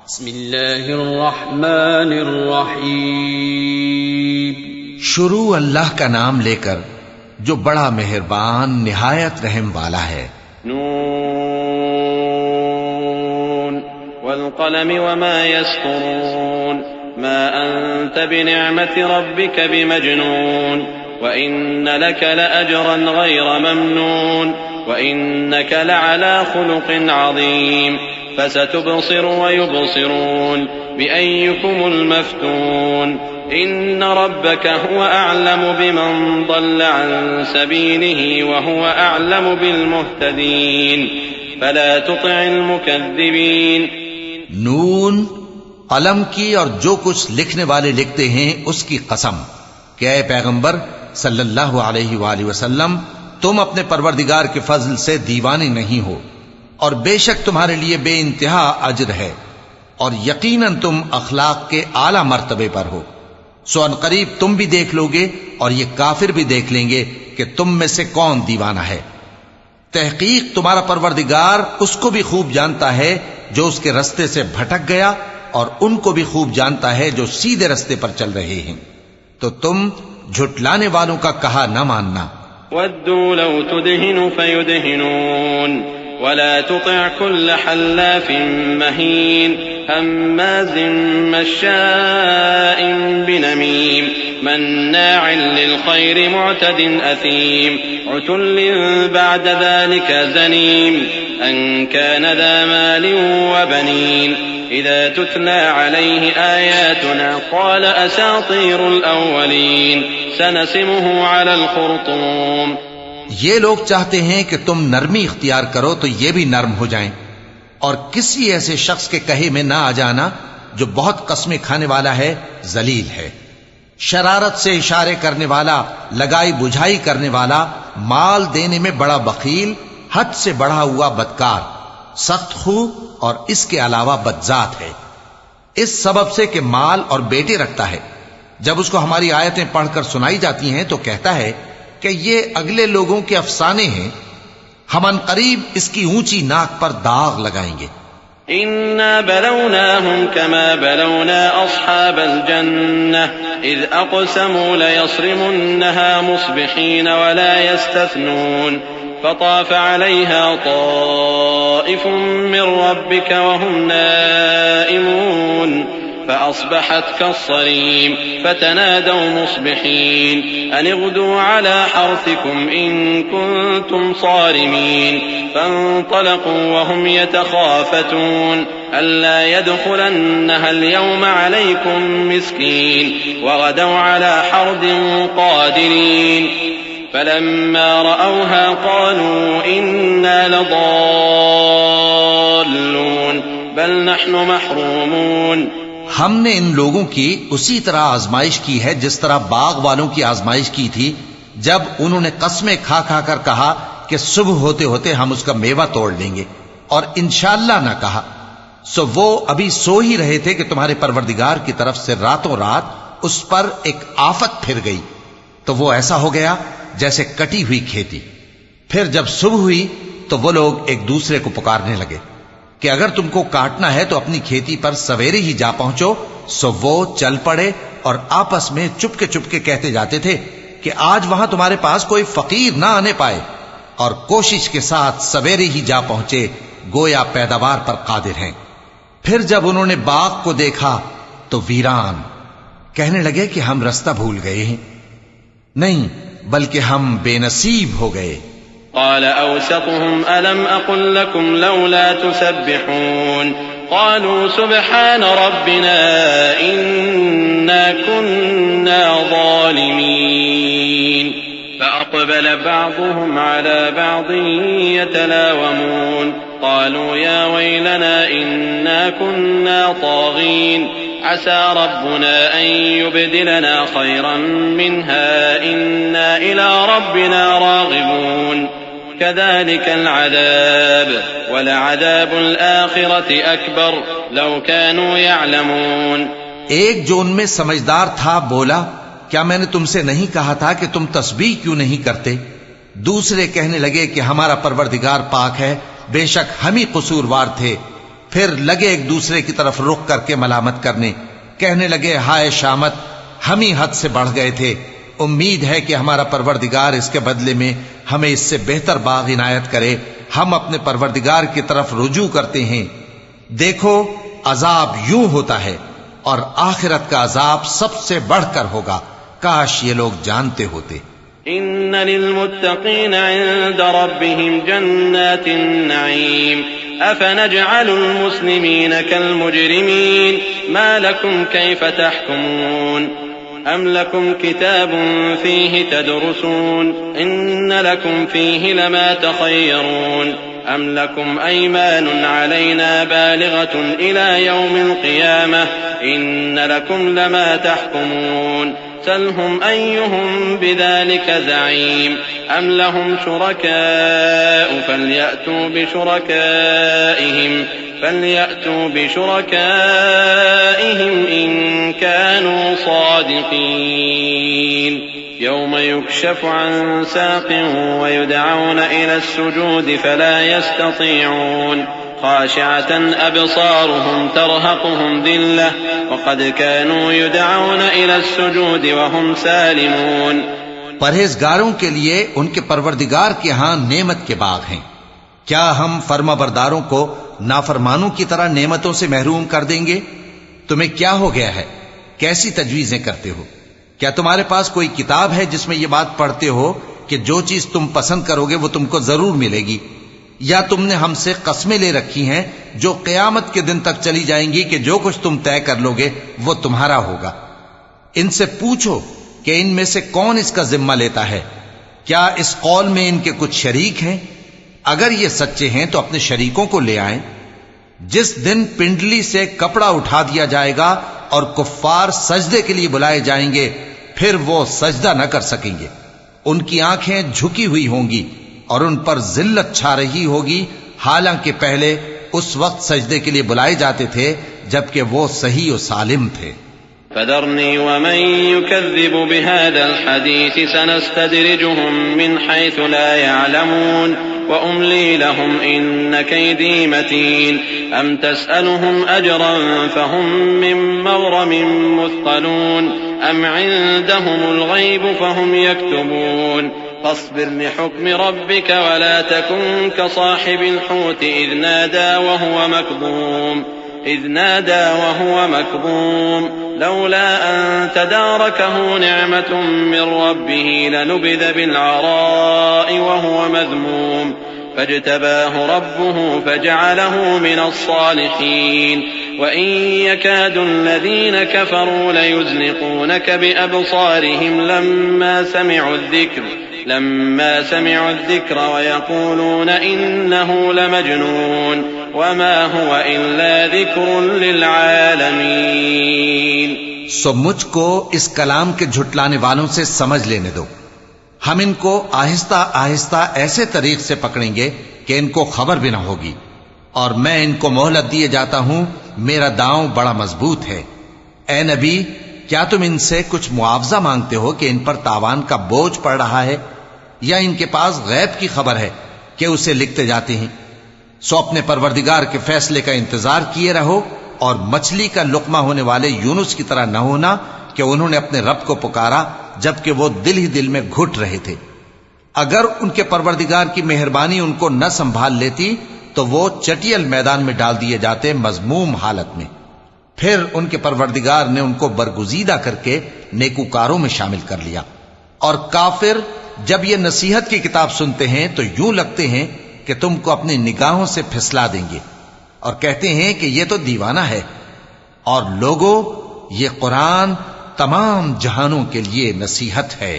बिस्मिल्लाहिर्रहमानिर्रहीम। शुरू अल्लाह का नाम लेकर जो बड़ा मेहरबान निहायत रहम वाला है। नून वल क़लमि वमा यस्तुरून मा अंत बिनिअमति रब्बिक बिमजनून व इन्न लक लअजरन गैर ममनून व इन्नक लअला खुलुक़िन अज़ीम फसतुबसिरु व युबसिरून बिअय्युकुमुल मफ्तून इन्न रब्बक हुवा अअलमु बिमन ضل अन सबीलिही व हुवा अअलमु बिलमुहतदीन फला तुतिअल मुकद्दिबीन। नून, कलम की और जो कुछ लिखने वाले लिखते हैं उसकी कसम कि ऐ पैगंबर सल्लल्लाहु अलैहि वसल्लम, तुम अपने परवरदिगार के फजल से दीवाने नहीं हो और बेशक तुम्हारे लिए बेइंतहा अजर है और यकीनन तुम अखलाक के आला मर्तबे पर हो। सो अनकरीब तुम भी देख लोगे और ये काफिर भी देख लेंगे कि तुम में से कौन दीवाना है। तहकीक तुम्हारा परवरदिगार उसको भी खूब जानता है जो उसके रास्ते से भटक गया और उनको भी खूब जानता है जो सीधे रास्ते पर चल रहे हैं। तो तुम झुटलाने वालों का कहा न मानना। वद्दू लौ तुदहिनु फयुदहिनून वला तुतिअ कुल्ल हल्लाफिन महीन हम्माज़िन मश्शाइन बिनमीम मन्नाअन लिलखैर मुअतदिन असीम उतुल्लिन बअद ज़ालिक ज़नीम अन कान ज़ा मालिन व बनीन इज़ा तुतला अलैहि आयातुना क़ाल असातीरुल अव्वलीन सनसिमुहु अलल खुर्तूम। ये लोग चाहते हैं कि तुम नरमी इख्तियार करो तो ये भी नर्म हो जाएं और किसी ऐसे शख्स के कहे में ना आ जाना जो बहुत कस्में खाने वाला है, जलील है, शरारत से इशारे करने वाला, लगाई बुझाई करने वाला, माल देने में बड़ा बखील, हद से बढ़ा हुआ बदकार, सख्त खू और इसके अलावा बदजात है। इस सबब से कि माल और बेटे रखता है, जब उसको हमारी आयतें पढ़कर सुनाई जाती हैं तो कहता है कि ये अगले लोगों के अफसाने हैं, हम अनकरीब इसकी ऊंची नाक पर दाग लगाएंगे। इन्ना बलौनाहुम कमा बलौना अस्हाबल जन्नह इज़ अक़समू लयस्रिमुन्नहा मुस्बिहीन वला यस्तस्नून फताफ़ अलैहा ताइफ़ुम मिन रब्बिक वहुम नाइमून فأصبحت كالصريم فتنادوا مصبحين أن اغدوا على حرثكم إن كنتم صارمين فانطلقوا وهم يتخافتون ألا يدخلنها اليوم عليكم مسكين وغدوا على حرد قادرين فلما رأوها قالوا إنا لضالون بل نحن محرومون। हमने इन लोगों की उसी तरह आजमाइश की है जिस तरह बाग वालों की आजमाइश की थी जब उन्होंने कस्में खा खा कर कहा कि सुबह होते होते हम उसका मेवा तोड़ लेंगे और इंशाअल्लाह ना कहा। सो वो अभी सो ही रहे थे कि तुम्हारे परवरदिगार की तरफ से रातों रात उस पर एक आफत फिर गई, तो वो ऐसा हो गया जैसे कटी हुई खेती। फिर जब सुबह हुई तो वो लोग एक दूसरे को पुकारने लगे कि अगर तुमको काटना है तो अपनी खेती पर सवेरे ही जा पहुंचो। सो वो चल पड़े और आपस में चुपके चुपके कहते जाते थे कि आज वहां तुम्हारे पास कोई फकीर ना आने पाए, और कोशिश के साथ सवेरे ही जा पहुंचे, गोया पैदावार पर कादिर हैं। फिर जब उन्होंने बाग को देखा तो वीरान, कहने लगे कि हम रास्ता भूल गए हैं, नहीं बल्कि हम बेनसीब हो गए। قال أوسطهم ألم أقل لكم لولا تسبحون قالوا سبحان ربنا إنا كنا ظالمين فأقبل بعضهم على بعض يتلاومون قالوا يا ويلنا إنا كنا طاغين عسى ربنا أن يبدلنا خيرا منها إنا إلى ربنا راغبون كذلك العذاب ولعذاب الآخرة أكبر لو كانوا يعلمون। एक जो उनमें समझदार था बोला, क्या मैंने तुमसे नहीं कहा था कि तुम तस्बीह क्यों नहीं करते? दूसरे कहने लगे कि हमारा परवरदिगार पाक है, बेशक हम ही कसूरवार थे। फिर लगे एक दूसरे की तरफ रुख करके मलामत करने, कहने लगे, हाय शामत, हम ही हद से बढ़ गए थे। उम्मीद है कि हमारा परवरदिगार इसके बदले में हमें इससे बेहतर बाग इनायत करे। हम अपने परवरदिगार की तरफ रुजू करते हैं। देखो, अजाब यूं होता है और आखिरत का अजाब सबसे बढ़कर होगा। काश ये लोग जानते होते। इन्न लिल्मुत्तक़ीन इंद रब्बिहिम जन्नातिन नईम अफनजअलुल मुस्लिमीन कल मुजरिमीन मा लकुम कैफ तहकुमून अम लकुम किताबुन फीहि तदरुसून इन्न लकुम फीहि लमा तखय्यरून अम लकुम अयमानुन अलैना बालिगतुन इला यौमिल क़ियामह इन्न लकुम लमा तहकुमून सलहुम अय्युहुम बिज़ालिका ज़ईम अम लहुम शुरकाउ फल्यअतू बिशुरकाइहिम इन कानू सादिक़ीन यौम युक्शफु अन साक़िन व युदअऊन इला अस्सुजूद फला यस्ततीऊन खाशिअतन अबसारुहुम तरहक़ुहुम ज़िल्लह वक़द कानू युदअऊन इला अस्सुजूद वहुम सालिमून। परहेजगारों के लिए उनके परवरदिगार के यहां नेमत के बाग हैं। क्या हम फर्माबरदारों को नाफरमानों की तरह नेमतों से महरूम कर देंगे? तुम्हें क्या हो गया है? कैसी तजवीजें करते हो? क्या तुम्हारे पास कोई किताब है जिसमें यह बात पढ़ते हो कि जो चीज तुम पसंद करोगे वो तुमको जरूर मिलेगी? या तुमने हमसे कस्में ले रखी हैं जो क़यामत के दिन तक चली जाएंगी कि जो कुछ तुम तय कर लोगे वो तुम्हारा होगा? इनसे पूछो कि इनमें से कौन इसका जिम्मा लेता है। क्या इस कौल में इनके कुछ शरीक हैं? अगर ये सच्चे हैं तो अपने शरीकों को ले आएं। जिस दिन पिंडली से कपड़ा उठा दिया जाएगा और कुफ्फार सजदे के लिए बुलाए जाएंगे, फिर वो सजदा न कर सकेंगे। उनकी आंखें झुकी हुई होंगी और उन पर जिल्लत छा रही होगी, हालांकि पहले उस वक्त सजदे के लिए बुलाए जाते थे जबकि वो सही और सालिम थे। फदरनी वमन युकज़्ज़िबु बिहाज़ल हदीस सनस्तदरिजुहुम मिन हैसु ला यअलमून व उम्ली लहुम इन्न कैदी मतीन अम तसअलुहुम अजरन फहुम मिन मग़रमिन मुस्क़लून अम इंदहुमुल ग़ैब फहुम यक्तुबून फस्बिर लिहुक्मि रब्बिक वला तकुन कसाहिबिल हूत इज़ नादा वहुव मकज़ूम लौला अन तदारकहु निअमतुम मिन रब्बिही लनुबिज़ बिलअराइ वहुव मज़मूम फज्तबाहु रब्बुहु फजअलहु मिनस्सालिहीन वइन यकादु अल्लज़ीन कफ़रू लयुज़्लिक़ूनक बिअबसारिहिम लम्मा समिዑ الذिक्र वयक़ूलून इन्नहु लमजनून वमा हुव इल्ला ज़िक्रुन लिलआलमीन। सो मुझको इस कलाम के झुटलाने वालों से समझ लेने दो। हम इनको आहिस्ता आहिस्ता ऐसे तरीक से पकड़ेंगे कि इनको खबर भी ना होगी, और मैं इनको मोहलत दिए जाता हूं। मेरा दांव बड़ा मजबूत है। ए नबी, क्या तुम इनसे कुछ मुआवजा मांगते हो कि इन पर तावान का बोझ पड़ रहा है, या इनके पास गैब की खबर है कि उसे लिखते जाते हैं? सो अपने परवरदिगार के फैसले का इंतजार किए रहो, और मछली का लुकमा होने वाले यूनुस की तरह न होना कि उन्होंने अपने रब को पुकारा जबकि वो दिल ही दिल में घुट रहे थे। अगर उनके परवरदिगार की मेहरबानी उनको न संभाल लेती तो वो चटियल मैदान में डाल दिए जाते, मजमूम हालत में। फिर उनके परवरदिगार ने उनको बरगुजीदा करके नेकूकारों में शामिल कर लिया। और काफिर जब ये नसीहत की किताब सुनते हैं तो यूं लगते हैं कि तुमको अपनी निगाहों से फिसला देंगे, और कहते हैं कि ये तो दीवाना है। और लोगों, ये कुरान तमाम जहानों के लिए नसीहत है।